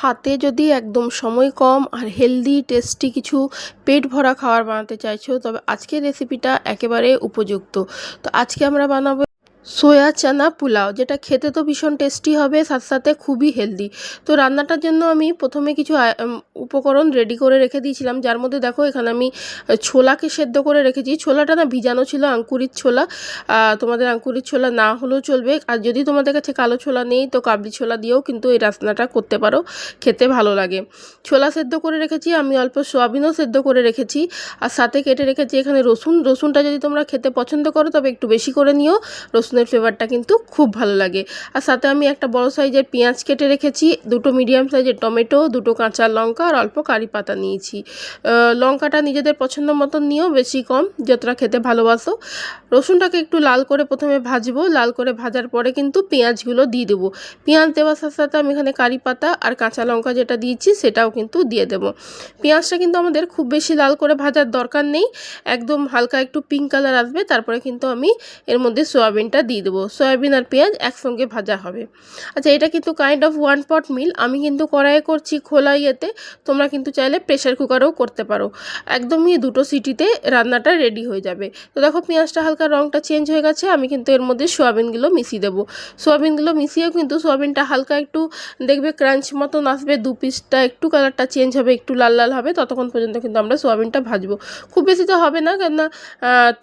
হাতে যদি একদম সময় কম আর হেলদি টেস্টি কিছু পেট ভরা খাবার বানাতে চাইছো, তবে আজকের রেসিপিটা একেবারে উপযুক্ত। তো আজকে আমরা বানাবো সোয়া চানা পোলাও, যেটা খেতে তো ভীষণ টেস্টি হবে, সাথে সাথে খুবই হেলদি। তো রান্নাটার জন্য আমি প্রথমে কিছু উপকরণ রেডি করে রেখে দিয়েছিলাম, যার মধ্যে দেখো এখানে আমি ছোলাকে সেদ্ধ করে রেখেছি। ছোলাটা না ভিজানো ছিল, আঙ্কুরির ছোলা। তোমাদের আঙ্কুরির ছোলা না হলেও চলবে, আর যদি তোমাদের কাছে কালো ছোলা নেই তো কাবলি ছোলা দিয়েও কিন্তু এই রান্নাটা করতে পারো, খেতে ভালো লাগে। ছোলা সেদ্ধ করে রেখেছি, আমি অল্প সোয়াবিনও সেদ্ধ করে রেখেছি, আর সাথে কেটে রেখেছি এখানে রসুনটা যদি তোমরা খেতে পছন্দ করো তবে একটু বেশি করে নিও, রসুনের ফ্লেভারটা কিন্তু খুব ভালো লাগে। আর সাথে আমি একটা বড় সাইজের পেঁয়াজ কেটে রেখেছি, দুটো মিডিয়াম সাইজের টমেটো, দুটো কাঁচা লঙ্কা আর অল্প কারি পাতা নিয়েছি। লঙ্কাটা নিজেদের পছন্দ মতন নিও, বেশি কম যতটা খেতে ভালোবাসো। রসুনটাকে একটু লাল করে প্রথমে ভাজবো, লাল করে ভাজার পরে কিন্তু পেঁয়াজগুলো দিয়ে দেবো। পেঁয়াজ দেওয়ার সাথে সাথে আমি এখানে কারি পাতা আর কাঁচা লঙ্কা যেটা দিয়েছি সেটাও কিন্তু দিয়ে দেবো। পেঁয়াজটা কিন্তু আমাদের খুব বেশি লাল করে ভাজার দরকার নেই, একদম হালকা একটু পিঙ্ক কালার আসবে, তারপরে কিন্তু আমি এর মধ্যে সয়াবিনটা দিয়ে দেবো। সয়াবিন আর পেঁয়াজ একসঙ্গে ভাজা হবে। আচ্ছা, এটা কিন্তু কাইন্ড অফ ওয়ান পট মিল, আমি কিন্তু কড়াইয়ে করছি খোলা ইয়েতে, তোমরা কিন্তু চাইলে প্রেশার কুকারেও করতে পারো। একদমই দুটো সিটিতে রান্নাটা রেডি হয়ে যাবে। তো দেখো পেঁয়াজটা হালকা রঙটা চেঞ্জ হয়ে গেছে, আমি কিন্তু এর মধ্যে সোয়াবিনগুলো মিশিয়ে দেবো। সোয়াবিনগুলো মিশিয়েও কিন্তু সোয়াবিনটা হালকা একটু দেখবে ক্রাঞ্চ মতন আসবে, দু পিসটা একটু কালারটা চেঞ্জ হবে, একটু লাল লাল হবে, ততক্ষণ পর্যন্ত কিন্তু আমরা সোয়াবিনটা ভাজবো। খুব বেশি তো হবে না, কেননা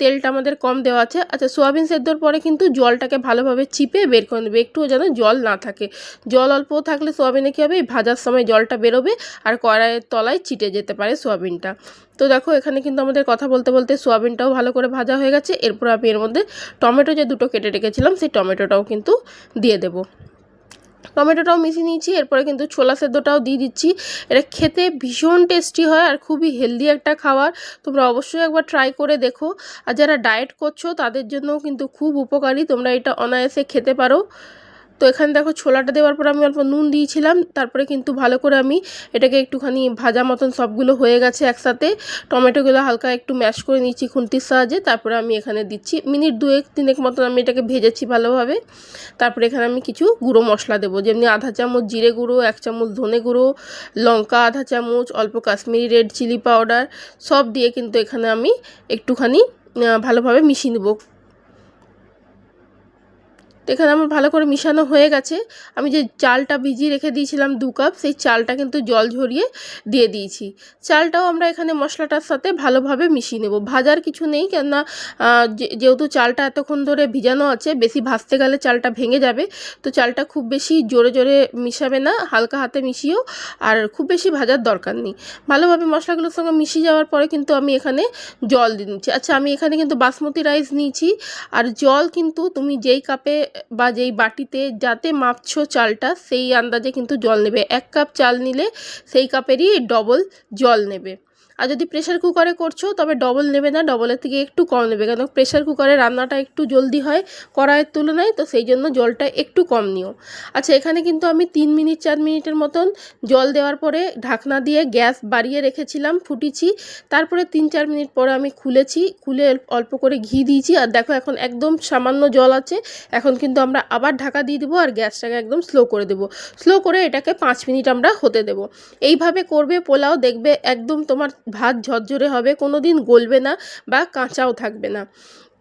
তেলটা আমাদের কম দেওয়া আছে। আচ্ছা, সোয়াবিন সেদ্ধর পরে কিন্তু জলটাকে ভালোভাবে চিপে বের করে নেবে, একটুও যেন জল না থাকে। জল অল্প থাকলে সোয়াবিনে কী হবে, ভাজার সময় জলটা বেরোবে আর কড়াইয়ের তলায় চিটে যেতে পারে সোয়াবিনটা। তো দেখো এখানে কিন্তু আমাদের কথা বলতে বলতে সোয়াবিনটাও ভালো করে ভাজা হয়ে গেছে। এরপর আমি এর মধ্যে টমেটো যে দুটো কেটে রেখেছিলাম সেই টমেটোটাও কিন্তু দিয়ে দেবো। টমেটোটাও মিশিয়ে নিয়েছি, এরপরে কিন্তু ছোলা সেদ্ধটাও দিয়ে দিচ্ছি। এটা খেতে ভীষণ টেস্টি হয় আর খুবই হেলদি একটা খাবার, তোমরা অবশ্যই একবার ট্রাই করে দেখো। আর যারা ডায়েট করছো তাদের জন্যও কিন্তু খুব উপকারী, তোমরা এটা অনায়াসে খেতে পারো। তো এখানে দেখো ছোলাটা দেওয়ার পর আমি অল্প নুন দিয়েছিলাম, তারপরে কিন্তু ভালো করে আমি এটাকে একটুখানি ভাজা মতন সবগুলো হয়ে গেছে একসাথে। টমেটোগুলো হালকা একটু ম্যাশ করে নিচ্ছি খুন্তির সাহায্যে, তারপরে আমি এখানে দিচ্ছি মিনিট দুয়েক তিনেক মতন আমি এটাকে ভেজেছি ভালোভাবে। তারপরে এখানে আমি কিছু গুঁড়ো মশলা দেবো, যেমনি আধা চামচ জিরে গুঁড়ো, 1 চামচ ধনে গুঁড়ো, লঙ্কা আধা চামচ, অল্প কাশ্মীরি রেড চিলি পাউডার, সব দিয়ে কিন্তু এখানে আমি একটুখানি ভালোভাবে মিশিয়ে নেবো। তো এখানে আমার ভালো করে মিশানো হয়ে গেছে। আমি যে চালটা ভিজিয়ে রেখে দিয়েছিলাম 2 কাপ, সেই চালটা কিন্তু জল ঝরিয়ে দিয়ে দিয়েছি। চালটাও আমরা এখানে মশলাটার সাথে ভালোভাবে মিশিয়ে নেব, ভাজার কিছু নেই, কেননা যেহেতু চালটা এতক্ষণ ধরে ভিজানো আছে, বেশি ভাজতে গেলে চালটা ভেঙে যাবে। তো চালটা খুব বেশি জোরে জোরে মিশাবে না, হালকা হাতে মিশিয়েও, আর খুব বেশি ভাজার দরকার নেই। ভালোভাবে মশলাগুলোর সঙ্গে মিশিয়ে যাওয়ার পরে কিন্তু আমি এখানে জল দিয়ে নিচ্ছি। আচ্ছা, আমি এখানে কিন্তু বাসমতি রাইস নিয়েছি, আর জল কিন্তু তুমি যেই কাপে বা যেই বাটিতে যাতে মাপছো চালটা, সেই আন্দাজে কিন্তু জল নেবে। 1 কাপ চাল নিলে সেই কাপেরই ডবল জল নেবে। আর যদি প্রেশার কুকারে করছো তবে ডবল নেবে না, ডবলের থেকে একটু কম নেবে, কেন প্রেশার কুকারে রান্নাটা একটু জলদি হয় কড়াইয়ের তুলনায়, তো সেই জন্য জলটা একটু কম নিও। আচ্ছা, এখানে কিন্তু আমি 3 মিনিট 4 মিনিটের মতন জল দেওয়ার পরে ঢাকনা দিয়ে গ্যাস বাড়িয়ে রেখেছিলাম, ফুটিছি। তারপরে 3-4 মিনিট পরে আমি খুলেছি, খুলে অল্প করে ঘি দিয়েছি, আর দেখো এখন একদম সামান্য জল আছে। এখন কিন্তু আমরা আবার ঢাকা দিয়ে দেবো আর গ্যাসটাকে একদম স্লো করে দেবো। স্লো করে এটাকে 5 মিনিট আমরা হতে দেবো। এইভাবে করবে পোলাও, দেখবে একদম তোমার ভাত ঝরঝরে হবে, কোনো দিন গলবে না বা কাঁচাও থাকবে না।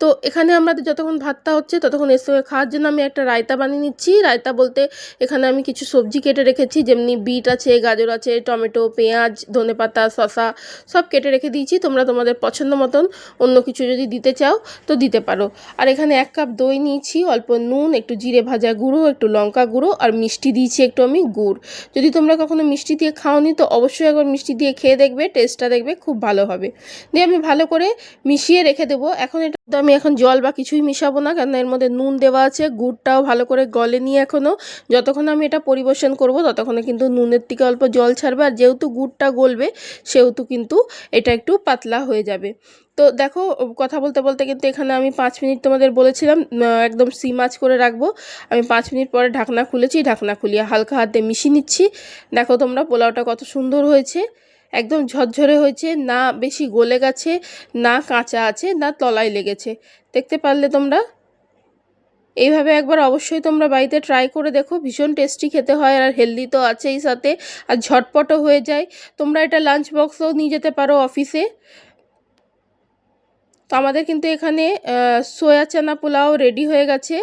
তো এখানে আমাদের যতক্ষণ ভাতটা হচ্ছে ততক্ষণ এর সঙ্গে খাওয়ার জন্য আমি একটা রায়তা বানিয়ে নিচ্ছি। রায়তা বলতে এখানে আমি কিছু সবজি কেটে রেখেছি, যেমনি বিট আছে, গাজর আছে, টমেটো, পেঁয়াজ, ধনেপাতা, শসা সব কেটে রেখে দিয়েছি। তোমরা তোমাদের পছন্দ মতন অন্য কিছু যদি দিতে চাও তো দিতে পারো। আর এখানে 1 কাপ দই নিয়েছি, অল্প নুন, একটু জিরে ভাজা গুঁড়ো, একটু লঙ্কা গুঁড়ো আর মিষ্টি দিয়েছি একটু আমি গুড়। যদি তোমরা কখনো মিষ্টি দিয়ে খাওনি তো অবশ্যই একবার মিষ্টি দিয়ে খেয়ে দেখবে, টেস্টটা দেখবে খুব ভালো হবে। দিয়ে আমি ভালো করে মিশিয়ে রেখে দেবো। এখন এটা আমি এখন জল বা কিছুই মিশাবো না, কারণ এর মধ্যে নুন দেওয়া আছে, গুড়টাও ভালো করে গলেনি এখনও। যতক্ষণ আমি এটা পরিবেশন করব ততক্ষণে কিন্তু নুনের থেকে অল্প জল ছাড়বে, আর যেহেতু গুড়টা গলবে সেহেতু কিন্তু এটা একটু পাতলা হয়ে যাবে। তো দেখো কথা বলতে বলতে কিন্তু এখানে আমি 5 মিনিট তোমাদের বলেছিলাম একদম সিম আঁচ করে রাখবো। আমি 5 মিনিট পরে ঢাকনা খুলেছি, ঢাকনা খুলিয়ে হালকা হাতে মিশিয়ে নিচ্ছি। দেখো তোমরা পোলাওটা কত সুন্দর হয়েছে, একদম ঝরঝরে হয়েছে, না বেশি গলে গেছে, না কাঁচা আছে, না তলায় লেগেছে। দেখতে পারলে তোমরা এইভাবে একবার অবশ্যই তোমরা বাড়িতে ট্রাই করে দেখো, ভীষণ টেস্টি খেতে হয় আর হেলদি তো আছেই সাথে, আর ঝটপটও হয়ে যায়। তোমরা এটা লাঞ্চ বক্সেও নিয়ে যেতে পারো অফিসে। তো আমাদের কিন্তু এখানে সোয়া চানা পোলাও রেডি হয়ে গেছে,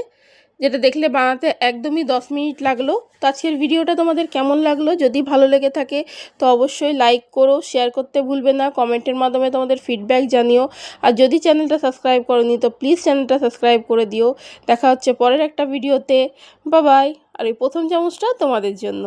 যেটা দেখলে বানাতে একদমই 10 মিনিট লাগলো। তো আজকের ভিডিওটা তোমাদের কেমন লাগলো? যদি ভালো লেগে থাকে তো অবশ্যই লাইক করো, শেয়ার করতে ভুলবে না, কমেন্টের মাধ্যমে তোমাদের ফিডব্যাক জানিও। আর যদি চ্যানেলটা সাবস্ক্রাইব করোনি তো প্লিজ চ্যানেলটা সাবস্ক্রাইব করে দিও। দেখা হচ্ছে পরের একটা ভিডিওতে। Bye bye. আর এই প্রথম চামচটা তোমাদের জন্য।